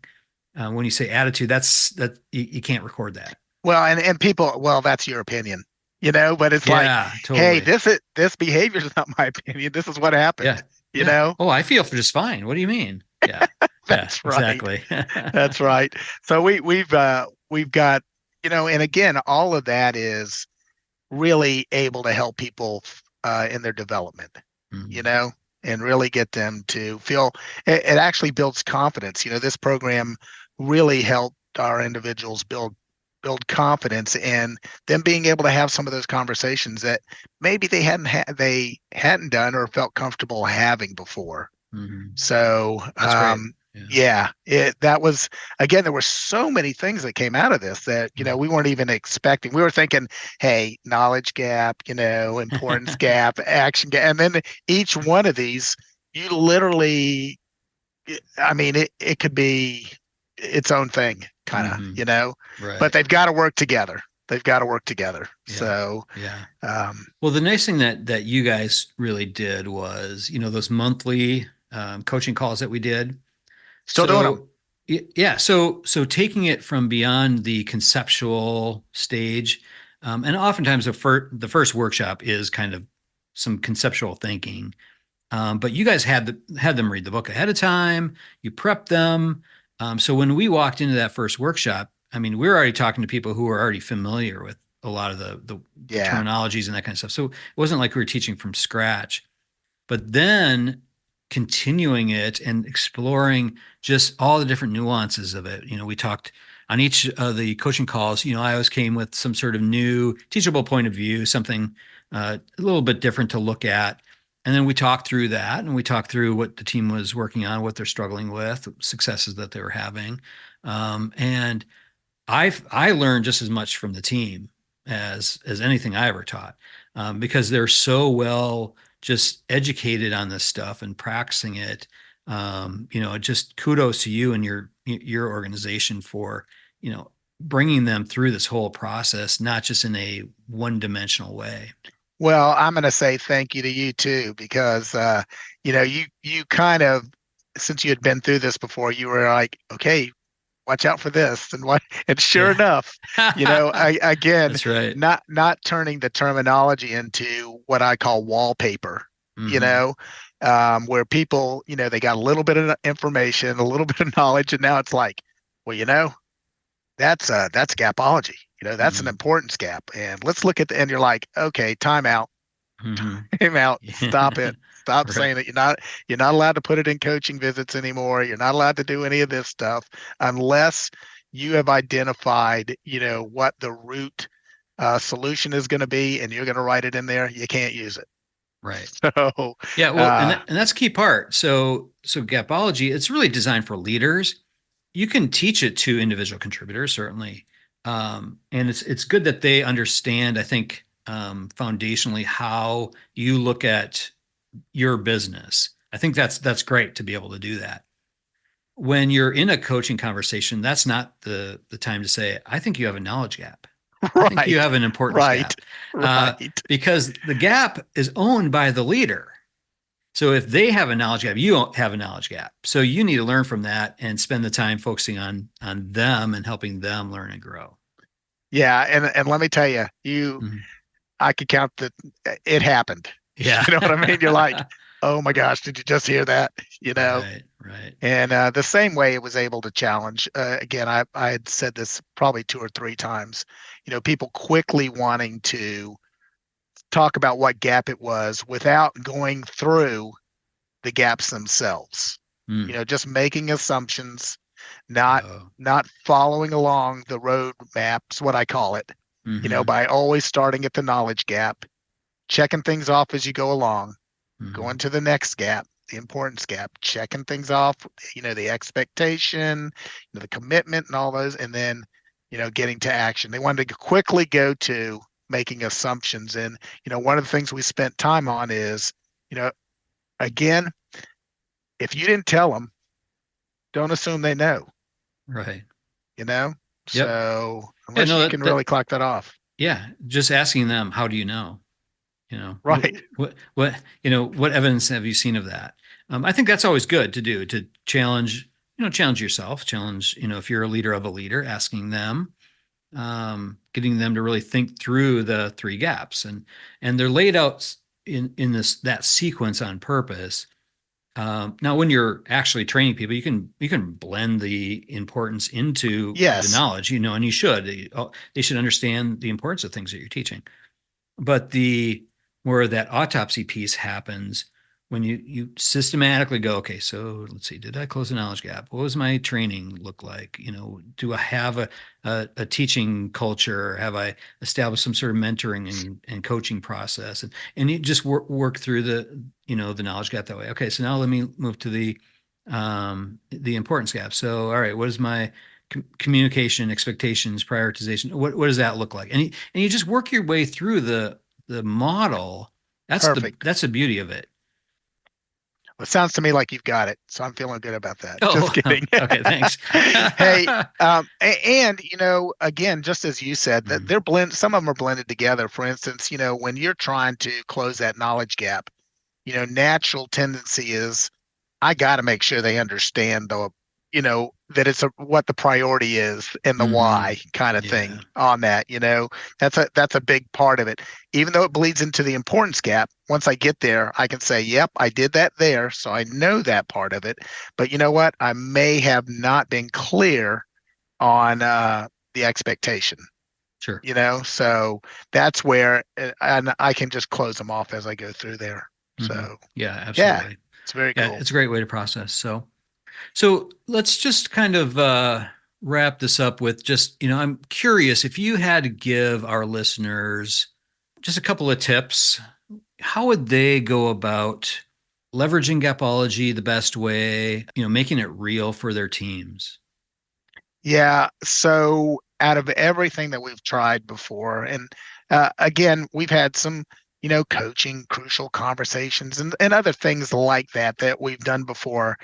When you say attitude, that you can't record that. Well, and people, well, that's your opinion, but it's like, Yeah, hey, totally. this behavior is not my opinion. This is what happened, Yeah, you yeah. know? Oh, I feel just fine. What do you mean? Yeah, yeah, That's right. exactly. That's right. So we've got, and again, all of that is really able to help people in their development, you Mhm. know, and really get them to feel it actually builds confidence. This program really helped our individuals build confidence and them being able to have some of those conversations that maybe they hadn't done or felt comfortable having before. Mhm. So, That's great. Yeah. yeah, that was again. There were so many things that came out of this that we weren't even expecting. We were thinking, hey, knowledge gap, importance gap, action gap, and then each one of these, you literally, I mean, it could be its own thing, kind of, Hmm. but Right. they've got to work together. They've got to work together. Yeah. So, Yeah. um, Well, the nice thing that you guys really did was, those monthly coaching calls that we did. still doing them. So, yeah. So taking it from beyond the conceptual stage, and oftentimes the first workshop is kind of some conceptual thinking. But you guys had them read the book ahead of time. You prepped them. So when we walked into that first workshop, I mean, we were already talking to people who were already familiar with a lot of the Yeah. terminologies and that kind of stuff. So it wasn't like we were teaching from scratch. But then continuing it and exploring just all the different nuances of it. We talked on each of the coaching calls. I always came with some sort of new teachable point of view, something a little bit different to look at. And then we talked through that and we talked through what the team was working on, what they're struggling with, successes that they were having. And I learned just as much from the team as anything I ever taught, because they're so well just educated on this stuff and practicing it. Just kudos to you and your organization for bringing them through this whole process, not just in a one-dimensional way. Well, I'm going to say thank you to you too, because you kind of, since you had been through this before, you were like, okay, watch out for this, and sure Yeah, enough, I again, that's right. not turning the terminology into what I call wallpaper, you Hmm. know, where people, they got a little bit of information, a little bit of knowledge, and now it's like, well, that's gapology. That's an Hmm. importance gap. And let's look and you're like, okay, time out, Hmm. time out, stop Yeah. it. Stop Right. saying that you're not allowed to put it in coaching visits anymore. You're not allowed to do any of this stuff unless you have identified, what the root solution is going to be, and you're going to write it in there. You can't use it. Right. So, Yeah, well, and uh, that's a key part. So Gapology, it's really designed for leaders. You can teach it to individual contributors, certainly. And it's good that they understand, I think, foundationally how you look at your business. I think that's great to be able to do that. When you're in a coaching conversation, that's not the time to say, I think you have a knowledge gap. I think you Right. have an importance Right. gap. Right. Because the gap is owned by the leader. So if they have a knowledge gap, you don't have a knowledge gap. So you need to learn from that and spend the time focusing on them and helping them learn and grow. Yeah, and let me tell you, Mhm. I could count that it happened. Yeah. You know what I mean? You're like, oh my gosh, did you just hear that? You know, Right, right. and the same way it was able to challenge. Again, I had said this probably 2 or 3 times. People quickly wanting to talk about what gap it was without going through the gaps themselves. Mm. Just making assumptions, not Oh. not following along the road maps, what I call it. Mm-hmm. By always starting at the knowledge gap, checking things off as you go along, Mm-hmm. going to the next gap, the importance gap, checking things off, the expectation, the commitment and all those, and then, getting to action. They wanted to quickly go to making assumptions. And, one of the things we spent time on is, again, if you didn't tell them, don't assume they know, Right. you know? Yep. So Yeah, unless no, you can really clock that off. yeah, just asking them, how do you know? Right. What evidence have you seen of that? I think that's always good to do, to challenge yourself, if you're a leader of a leader, asking them, getting them to really think through the three gaps, and they're laid out in that sequence on purpose. Now, when you're actually training people, you can blend the importance into the Yes. knowledge, and you should. They should understand the importance of things that you're teaching. But where that autopsy piece happens when you systematically go, okay, so let's see, did I close the knowledge gap? What was my training look like? Do I have a teaching culture? Have I established some sort of mentoring and coaching process? And you just work through the knowledge gap that way. Okay, so now let me move to the importance gap. So, all right, what is my communication, expectations, prioritization? What does that look like? And you just work your way through the model. Perfect. That's the beauty of it. Well, it sounds to me like you've got it, so I'm feeling good about that. Just Oh, kidding. okay, thanks. Hey, and again, just as you said, that Mhm. they're blend. Some of them are blended together. For instance, when you're trying to close that knowledge gap, natural tendency is I got to make sure they understand that it's what the priority is and the Mhm. why kind of thing Yeah. on that. That's a big part of it. Even though it bleeds into the importance gap, once I get there, I can say, yep, I did that there. So I know that part of it. But you know what? I may have not been clear on the expectation. Sure. So that's where and I can just close them off as I go through there. Mhm. So Yeah, yeah, absolutely. it's very Yeah, cool. it's a great way to process. So let's just kind of wrap this up with just, I'm curious if you had to give our listeners just a couple of tips, how would they go about leveraging Gapology the best way, making it real for their teams? Yeah. So out of everything that we've tried before, and again, we've had some, coaching, crucial conversations and other things like that we've done before.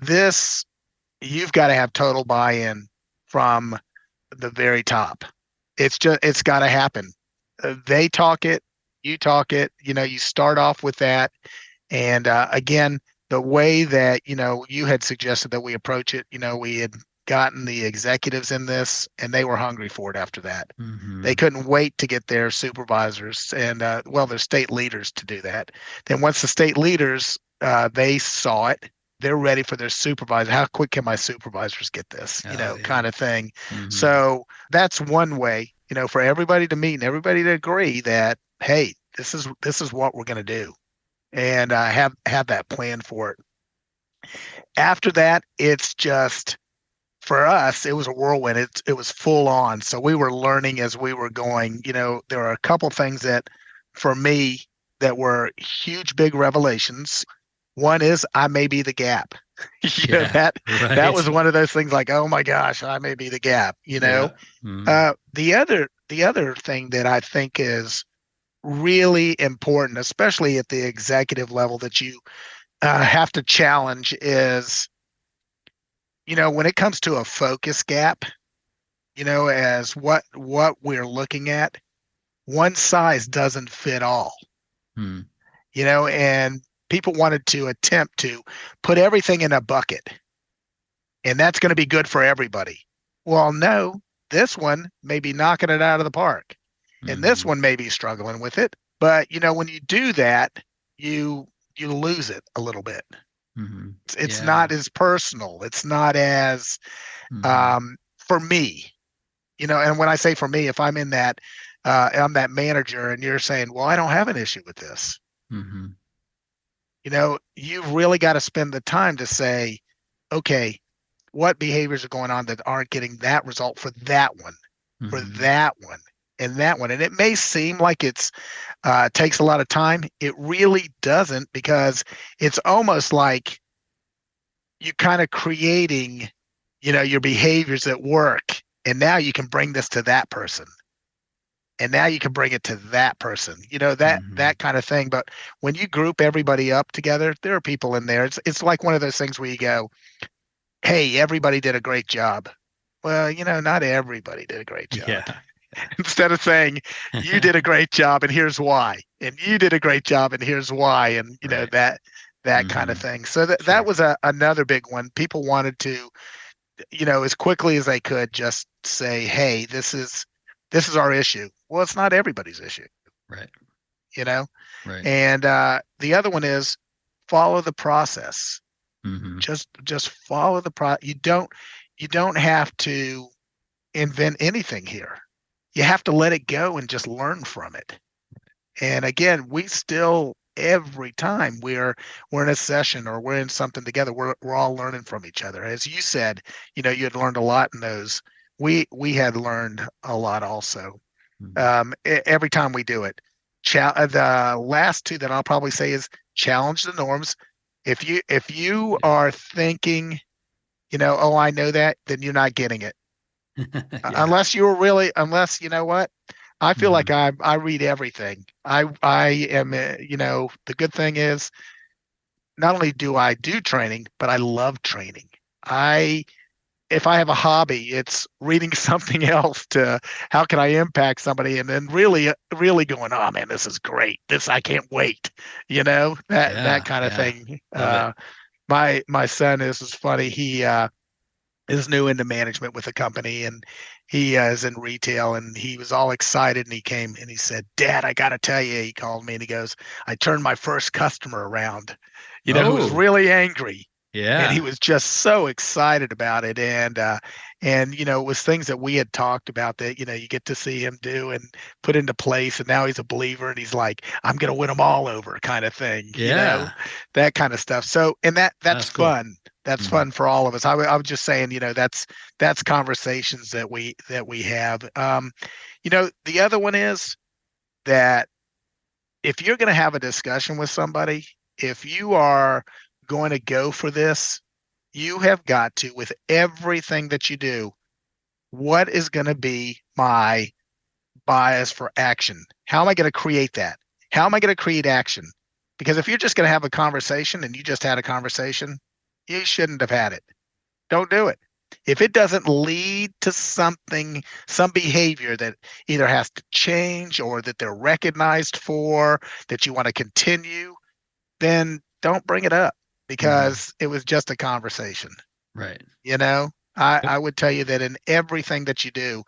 This, you've got to have total buy-in from the very top. It's got to happen. They talk it, you talk it, you start off with that. And again, the way that, you had suggested that we approach it, we had gotten the executives in this and they were hungry for it after that. They Mm-hmm. couldn't wait to get their supervisors and, their state leaders to do that. Then once the state leaders, they saw it, they're ready for their supervisor. How quick can my supervisors get this, Oh, yeah. kind of thing. Mm-hmm. So that's one way, for everybody to meet and everybody to agree that, hey, this is what we're going to do and have that plan for it. After that, it's just for us, it was a whirlwind. It was full on. So we were learning as we were going. There are a couple things that for me that were huge, big revelations. One is I may be the gap. Yeah. That Right. was one of those things like, oh my gosh, I may be the gap, Yeah. Mm-hmm. The other thing that I think is really important, especially at the executive level, that you have to challenge is, when it comes to a focus gap, as what we're looking at, one size doesn't fit all. Mm-hmm. And people wanted to attempt to put everything in a bucket, and that's going to be good for everybody. Well, no, this one may be knocking it out of the park, and this Mm-hmm. one may be struggling with it. But when you do that, you you lose it a little bit. Mm-hmm. It's Yeah. not as personal. It's not as Mm-hmm. for me. And when I say for me, if I'm in that, I'm that manager, and you're saying, "Well, I don't have an issue with this." Mm-hmm. You've really got to spend the time to say, "Okay, what behaviors are going on that aren't getting that result for that one, for Mm-hmm. that one, and that one?" And it may seem like it's takes a lot of time. It really doesn't, because it's almost like you kind of creating, your behaviors at work, and now you can bring this to that person, and now you can bring it to that person. That Mm-hmm. that kind of thing. But when you group everybody up together, there are people in there. It's like one of those things where you go, "Hey, everybody did a great job." Well, not everybody did a great job. Yeah. Instead of saying, "You did a great job and here's why," and "You did a great job and here's why," and Right. that kind of Mm-hmm. thing. So that Sure. was another big one. People wanted to, as quickly as they could, just say, "Hey, this is our issue." Well, it's not everybody's issue, Right. you know. Right. And the other one is follow the process. Mm-hmm. Just follow the You don't have to invent anything here. You have to let it go and just learn from it. And again, we still, every time we're in a session or we're in something together, we're all learning from each other. As you said, you had learned a lot in those. We had learned a lot also. Mm-hmm. Every time we do it. The last two that I'll probably say is challenge the norms. If you Yeah. are thinking, "Oh, I know that," then you're not getting it. Yeah. Unless you know what, I feel Mm-hmm. like I read everything. I am, the good thing is, not only do I do training, but I love training. I If I have a hobby, it's reading something else to how can I impact somebody, and then really really going, "Oh man, this is great. I can't wait." That Yeah. kind of Yeah. thing. Love it. My son is funny. He is new into management with a company, and he is in retail, and he was all excited, and he came and he said, "Dad, I got to tell you," he called me and he goes, "I turned my first customer around," who was Oh, really angry, and he yeah. was just so excited about it. And it was things that we had talked about that you get to see him do and put into place, and now he's a believer, and he's like, "I'm going to win them all over," kind of thing, Yeah. that kind of stuff. So, and that's That's cool. fun. That's Mm-hmm. fun for all of us. I was just saying, that's conversations that we have. The other one is that if you're going to have a discussion with somebody, if you are going to go for this, you have got to, with everything that you do, what is going to be my bias for action? How am I going to create that? How am I going to create action? Because if you're just going to have a conversation and you just had a conversation, you shouldn't have had it. Don't do it. If it doesn't lead to something, some behavior that either has to change or that they're recognized for, that you want to continue, then don't bring it up, Mm-hmm. because it was just a conversation. Right. You know, I, Yep. I would tell you that in everything that you do,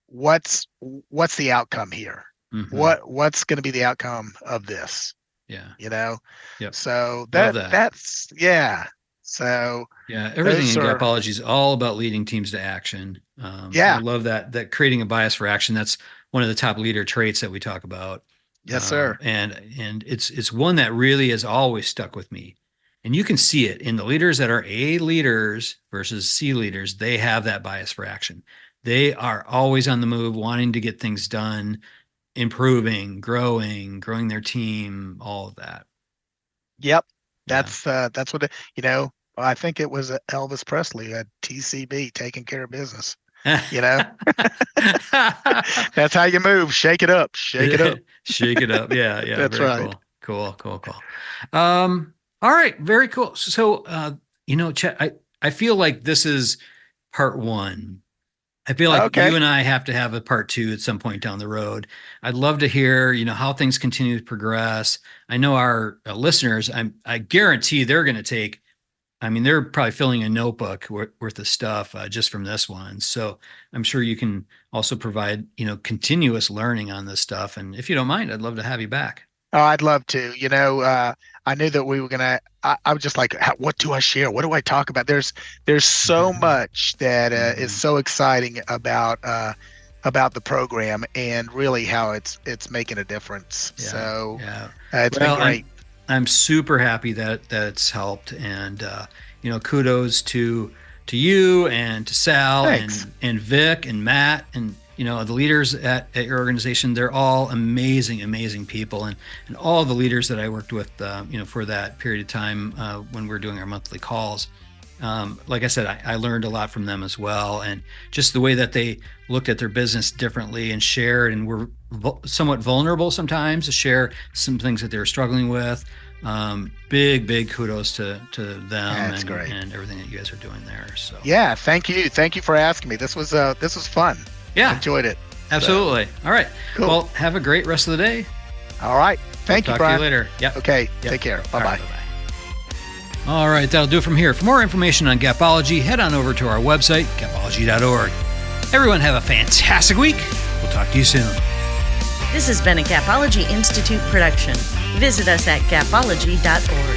what's the outcome here? Mm-hmm. What's going to be the outcome of this? Yeah. You know, Yep. so Love that. that's yeah. So Yeah, everything those in are Gapology is all about leading teams to action. I yeah, love that creating a bias for action. That's one of the top leader traits that we talk about, yes, sir. and it's one that really has always stuck with me. And you can see it in the leaders that are A leaders versus C leaders. They have that bias for action. They are always on the move, wanting to get things done, improving, growing their team, all of that. Yep. Yeah. That's what, I think it was Elvis Presley at TCB, taking care of business. You know, that's how you move. Shake it up. Shake it up. Shake it up. Yeah. Yeah. That's very right. Cool. All right. Very cool. So, Chet, I feel like this is part one. I feel like Okay. you and I have to have a part two at some point down the road. I'd love to hear, how things continue to progress. I know our listeners, I guarantee they're going to take, they're probably filling a notebook worth of stuff just from this one. So I'm sure you can also provide, continuous learning on this stuff. And if you don't mind, I'd love to have you back. Oh, I'd love to. I knew that we were gonna. I was just like, what do I share? What do I talk about? There's so much that is so exciting about the program and really how it's making a difference. Yeah, so yeah. It's been great. I'm super happy that it's helped, and kudos to you and to Sal and Vic and Matt and the leaders at your organization. They're all amazing people, and all the leaders that I worked with for that period of time when we were doing our monthly calls. Like I said, I learned a lot from them as well, and just the way that they looked at their business differently and shared and were somewhat vulnerable sometimes to share some things that they were struggling with. Big kudos to them. That's and, great. And everything that you guys are doing there. So yeah, thank you for asking me. This was fun. Yeah, enjoyed it. Absolutely. So. All right. Cool. Well, have a great rest of the day. All right. Thank you, Brian. Talk to you later. Yep. Okay. Yep. Take care. Bye-bye. Right, bye-bye. All right, that'll do it from here. For more information on Gapology, head on over to our website, gapology.org. Everyone have a fantastic week. We'll talk to you soon. This has been a Gapology Institute production. Visit us at gapology.org.